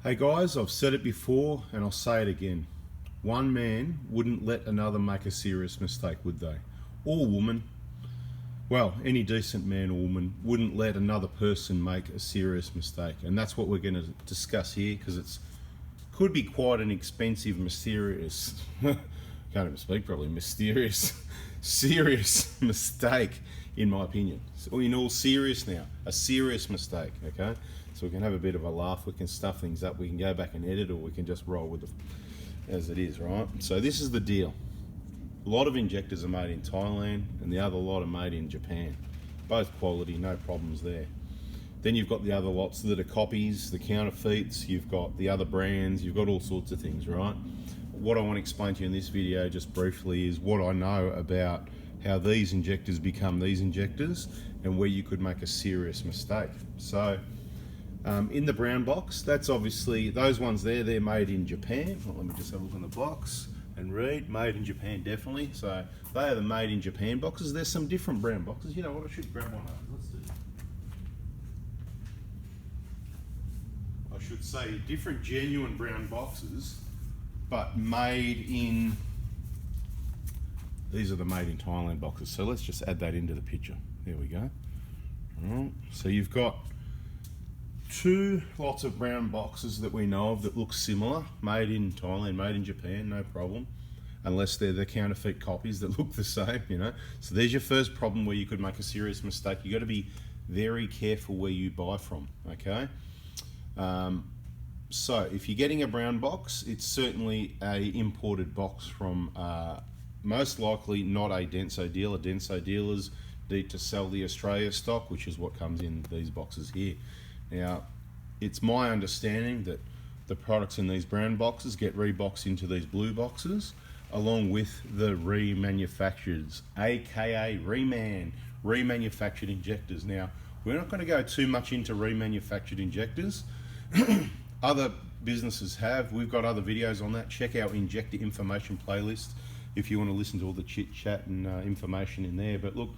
Hey guys, I've said it before and I'll say it again. One man wouldn't let another make a serious mistake, would they? Or woman. Well, any decent man or woman wouldn't let another person make a serious mistake. And that's what we're going to discuss here because it's could be quite an expensive, mysterious, can't even speak properly, mysterious, serious mistake, in my opinion. So in all serious now, a serious mistake, okay? So we can have a bit of a laugh, we can stuff things up, we can go back and edit, or we can just roll with it as it is, right? So this is the deal. A lot of injectors are made in Thailand and the other lot are made in Japan. Both quality, no problems there. Then you've got the other lots that are copies, the counterfeits, you've got the other brands, you've got all sorts of things, right? What I want to explain to you in this video just briefly is what I know about how these injectors become these injectors and where you could make a serious mistake. So in the brown box, that's obviously, those ones there, they're made in Japan. Well, let me just have a look in the box and read. Made in Japan, definitely. So they are the made in Japan boxes. There's some different brown boxes. You know what, I should grab one of those. Let's do that. I should say different genuine brown boxes, but made in, these are the made in Thailand boxes. So let's just add that into the picture. There we go. All right. So you've got two lots of brown boxes that we know of that look similar, made in Thailand, made in Japan, no problem, unless they're the counterfeit copies that look the same, you know. So there's your first problem where you could make a serious mistake. You got to be very careful where you buy from, okay? So if you're getting a brown box, it's certainly a imported box from most likely not a Denso dealer. Denso dealers need to sell the Australia stock, which is what comes in these boxes here. Now, it's my understanding that the products in these brown boxes get reboxed into these blue boxes along with the remanufactureds, aka remanufactured injectors. Now, we're not going to go too much into remanufactured injectors. Other businesses have. We've got other videos on that. Check our injector information playlist if you want to listen to all the chit chat and information in there. But look,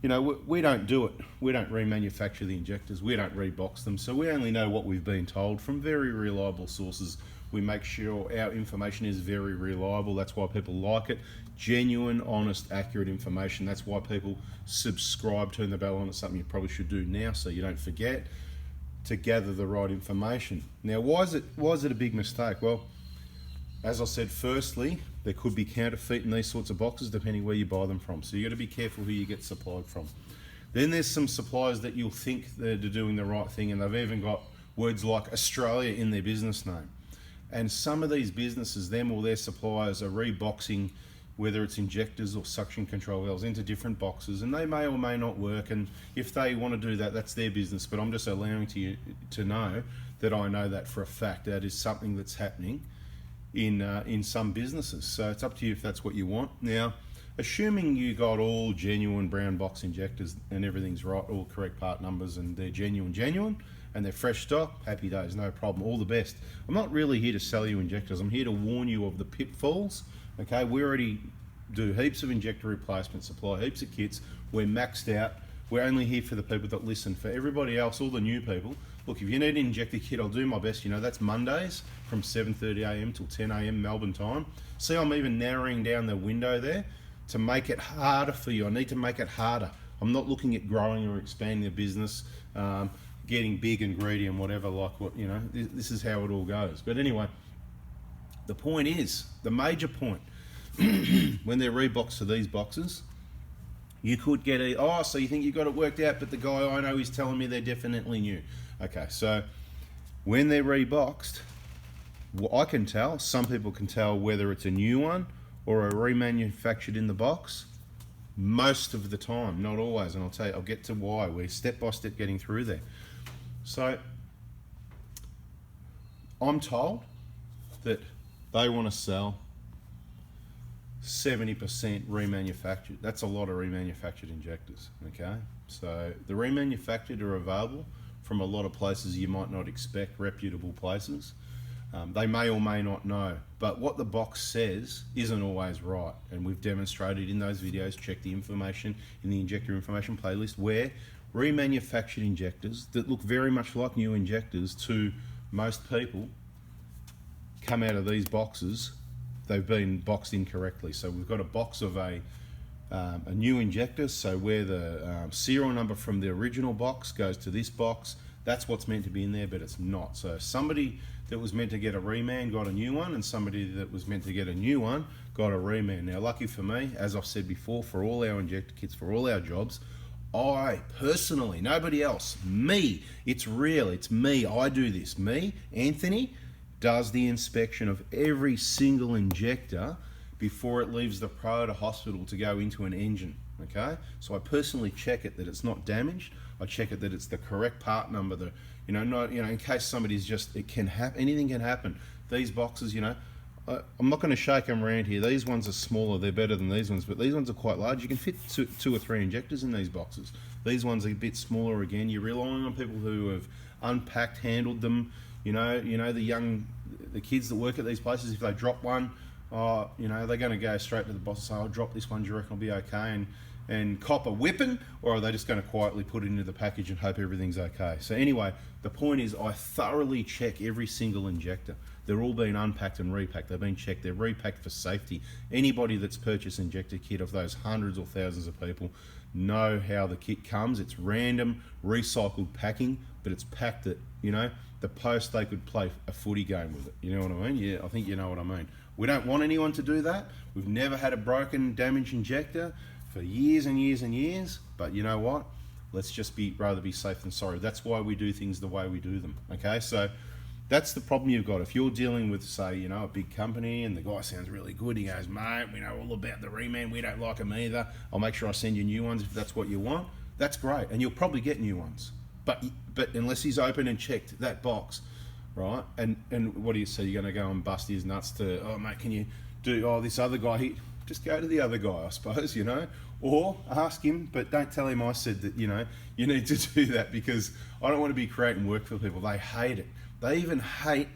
you know, we don't do it. We don't remanufacture the injectors. We don't rebox them. So we only know what we've been told from very reliable sources. We make sure our information is very reliable. That's why people like it. Genuine, honest, accurate information. That's why people subscribe, turn the bell on. It's something you probably should do now so you don't forget to gather the right information. Now, why is it a big mistake? Well, as I said, firstly, there could be counterfeit in these sorts of boxes depending where you buy them from. So you got to be careful who you get supplied from. Then there's some suppliers that you'll think they're doing the right thing and they've even got words like Australia in their business name. And some of these businesses, them or their suppliers, are reboxing whether it's injectors or suction control valves into different boxes, and they may or may not work, and if they want to do that, that's their business. But I'm just allowing you to know that I know that for a fact. That is something that's happening in some businesses. So it's up to you if that's what you want. Now, assuming you got all genuine brown box injectors and everything's right, all correct part numbers, and they're genuine, and they're fresh stock, happy days, no problem, all the best. I'm not really here to sell you injectors. I'm here to warn you of the pitfalls. Okay, we already do heaps of injector replacement, supply heaps of kits. We're maxed out. We're only here for the people that listen. For everybody else, all the new people, look, if you need an injector kit, I'll do my best. You know, that's Mondays from 7:30 a.m. till 10 a.m. Melbourne time. See, I'm even narrowing down the window there to make it harder for you. I need to make it harder. I'm not looking at growing or expanding the business, getting big and greedy and whatever, like what, you know, this is how it all goes. But anyway, the point is, the major point, when they're reboxed to these boxes, you could get so you think you got it worked out, but the guy I know is telling me they're definitely new. Okay, so when they're reboxed, I can tell, some people can tell whether it's a new one or a remanufactured in the box. Most of the time, not always, and I'll tell you, I'll get to why. We're step by step getting through there. So I'm told that they want to sell 70% remanufactured. That's a lot of remanufactured injectors, okay? So the remanufactured are available from a lot of places you might not expect, reputable places. They may or may not know, but what the box says isn't always right, and we've demonstrated in those videos. Check the information in the injector information playlist, where remanufactured injectors that look very much like new injectors to most people come out of these boxes, they've been boxed incorrectly. So we've got a box of a new injector, so where the serial number from the original box goes to this box, that's what's meant to be in there, but it's not. So somebody that was meant to get a reman got a new one, and somebody that was meant to get a new one got a reman. Now, lucky for me, as I've said before, for all our injector kits, for all our jobs, I personally, nobody else, me, it's real, it's me, I do this. Me, Anthony, does the inspection of every single injector before it leaves the Proator hospital to go into an engine, okay? So I personally check it that it's not damaged. I check it that it's the correct part number, in case somebody's just, it can happen, anything can happen. These boxes, I'm not going to shake them around here. These ones are smaller, they're better than these ones, but these ones are quite large. You can fit two or three injectors in these boxes. These ones are a bit smaller again. You're relying on people who have unpacked, handled them. The kids that work at these places, if they drop one, they're going to go straight to the boss and say, I'll drop this one, do you reckon I'll be okay? And cop a whipping, or are they just going to quietly put it into the package and hope everything's okay? So anyway, the point is I thoroughly check every single injector. They're all being unpacked and repacked. They've been checked. They're repacked for safety. Anybody that's purchased injector kit of those hundreds or thousands of people know how the kit comes. It's random, recycled packing, but it's packed at, the post they could play a footy game with it. You know what I mean? Yeah, I think you know what I mean. We don't want anyone to do that. We've never had a broken, damaged injector for years and years and years, but you know what? Let's just rather be safe than sorry. That's why we do things the way we do them, okay? So that's the problem you've got. If you're dealing with, say, a big company and the guy sounds really good, he goes, mate, we know all about the reman, we don't like them either. I'll make sure I send you new ones if that's what you want. That's great, and you'll probably get new ones. But unless he's opened and checked that box, right? And what do you say? You're going to go and bust his nuts to, oh, mate, can you do, this other guy, just go to the other guy, I suppose, or ask him, but don't tell him I said that, you need to do that, because I don't want to be creating work for people. They hate it. They even hate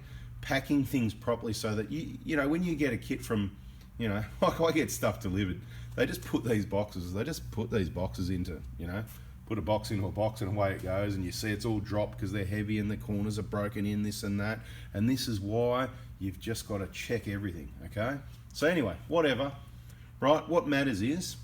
packing things properly so that, when you get a kit from, like I get stuff delivered, they just put these boxes into, put a box into a box and away it goes, and you see it's all dropped because they're heavy and the corners are broken in, this and that. And this is why you've just got to check everything, okay? So anyway, whatever, right? What matters is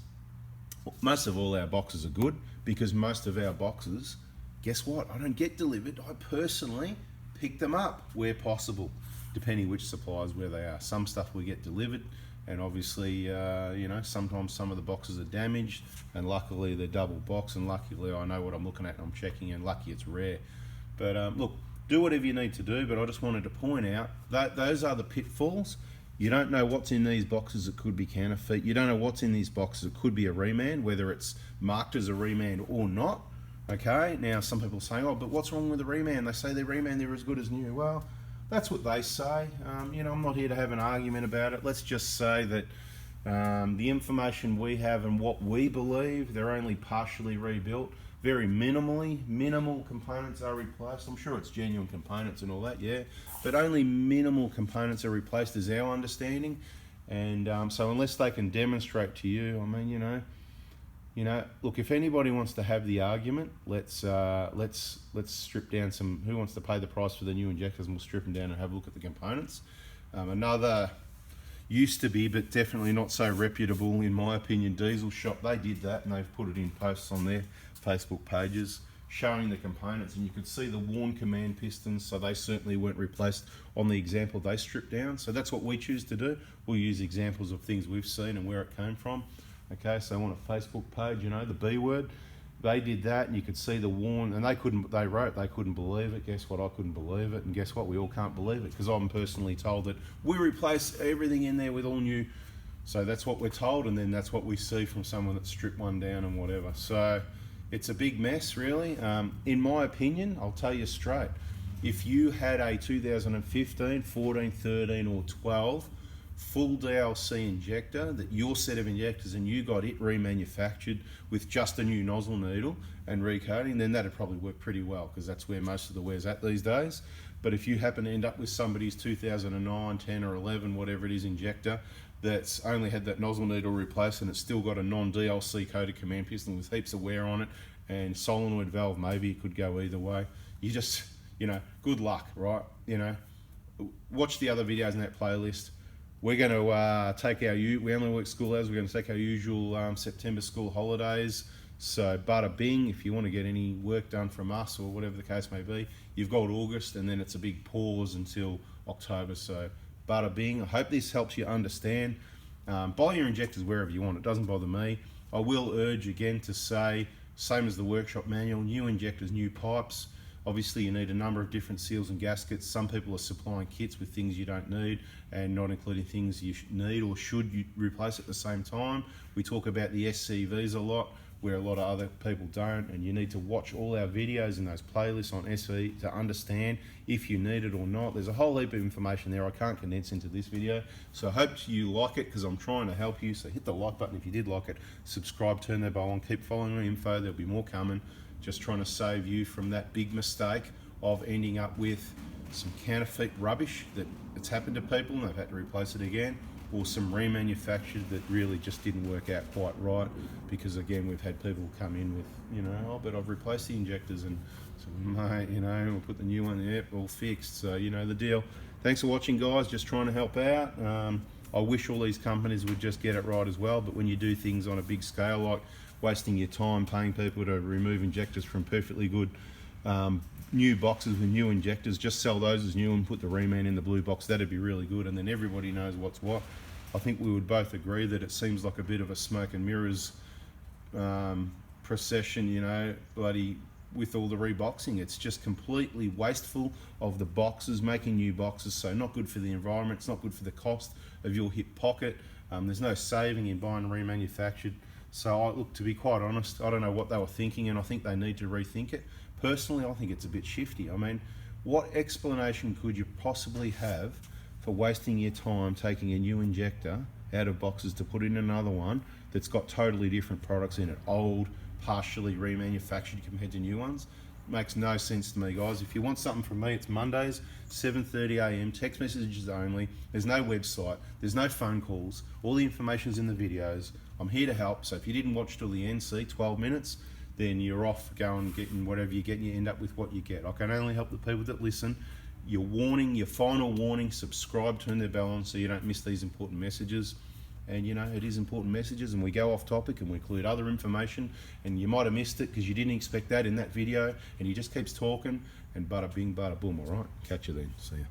most of all our boxes are good, because most of our boxes, guess what? I don't get delivered. I personally pick them up where possible, depending which suppliers, where they are. Some stuff we get delivered, and obviously, sometimes some of the boxes are damaged, and luckily they're double box, and luckily I know what I'm looking at and I'm checking, and lucky it's rare. But look, do whatever you need to do, but I just wanted to point out that those are the pitfalls. You don't know what's in these boxes. It could be counterfeit. You don't know what's in these boxes. It could be a reman, whether it's marked as a reman or not. Okay, now some people are saying, oh, but what's wrong with the reman? They say they're reman, they're as good as new. Well, that's what they say. I'm not here to have an argument about it. Let's just say that the information we have and what we believe, they're only partially rebuilt. Very minimal components are replaced. I'm sure it's genuine components and all that, yeah, but only minimal components are replaced is our understanding. And so unless they can demonstrate to you, look, if anybody wants to have the argument, let's strip down some. Who wants to pay the price for the new injectors? And we'll strip them down and have a look at the components. Another used to be, but definitely not so reputable, in my opinion, Diesel Shop. They did that, and they've put it in posts on their Facebook pages showing the components, and you could see the worn command pistons, so they certainly weren't replaced on the example they stripped down. So that's what we choose to do. We'll use examples of things we've seen and where it came from. Okay, so on a Facebook page, the B word, they did that, and you could see the worn, and they couldn't believe it. Guess what? I couldn't believe it, and guess what? We all can't believe it, because I'm personally told that we replace everything in there with all new. So that's what we're told, and then that's what we see from someone that stripped one down and whatever. So it's a big mess, really. In my opinion, I'll tell you straight, if you had a 2015, 14, 13 or 12 full DLC injector, that your set of injectors, and you got it remanufactured with just a new nozzle needle and recoating, then that'd probably work pretty well, because that's where most of the wear's at these days. But if you happen to end up with somebody's 2009, 10 or 11, whatever it is, injector that's only had that nozzle needle replaced, and it's still got a non-DLC coated command piston with heaps of wear on it and solenoid valve, maybe it could go either way. good luck, right? Watch the other videos in that playlist. We're going to take we only work school hours, we're going to take our usual September school holidays. So bada bing, if you want to get any work done from us or whatever the case may be, you've got August, and then it's a big pause until October. So bada bing. I hope this helps you understand. Buy your injectors wherever you want. It doesn't bother me. I will urge again to say, same as the workshop manual, new injectors, new pipes. Obviously you need a number of different seals and gaskets. Some people are supplying kits with things you don't need and not including things you need or should you replace at the same time. We talk about the SCVs a lot, where a lot of other people don't, and you need to watch all our videos in those playlists on SV to understand if you need it or not. There's a whole heap of information there I can't condense into this video, so I hope you like it because I'm trying to help you. So hit the like button if you did like it, subscribe, turn that bell on, keep following the info, there'll be more coming. Just trying to save you from that big mistake of ending up with some counterfeit rubbish that it's happened to people and they've had to replace it again, or some remanufactured that really just didn't work out quite right, because again we've had people come in with, oh, but I've replaced the injectors, and so, mate, we'll put the new one, yep, all fixed. So the deal. Thanks for watching, guys. Just trying to help out. I wish all these companies would just get it right as well, but when you do things on a big scale, like wasting your time paying people to remove injectors from perfectly good new boxes with new injectors, just sell those as new and put the reman in the blue box. That'd be really good, and then everybody knows what's what. I think we would both agree that it seems like a bit of a smoke and mirrors procession, bloody, with all the reboxing. It's just completely wasteful of the boxes, making new boxes, so not good for the environment, it's not good for the cost of your hip pocket. There's no saving in buying remanufactured. So look, to be quite honest, I don't know what they were thinking, and I think they need to rethink it. Personally, I think it's a bit shifty. I mean, what explanation could you possibly have for wasting your time taking a new injector out of boxes to put in another one that's got totally different products in it, old, partially remanufactured compared to new ones? Makes no sense to me, guys. If you want something from me, it's Mondays, 7:30 a.m, text messages only. There's no website, there's no phone calls. All the information's in the videos. I'm here to help, so if you didn't watch till the end, see 12 minutes, then you're off going getting whatever you get, and you end up with what you get. I can only help the people that listen. Your warning, your final warning, subscribe, turn the bell on so you don't miss these important messages. And it is important messages, and we go off topic and we include other information, and you might have missed it because you didn't expect that in that video, and he just keeps talking, and bada bing, bada boom. All right, catch you then. See ya.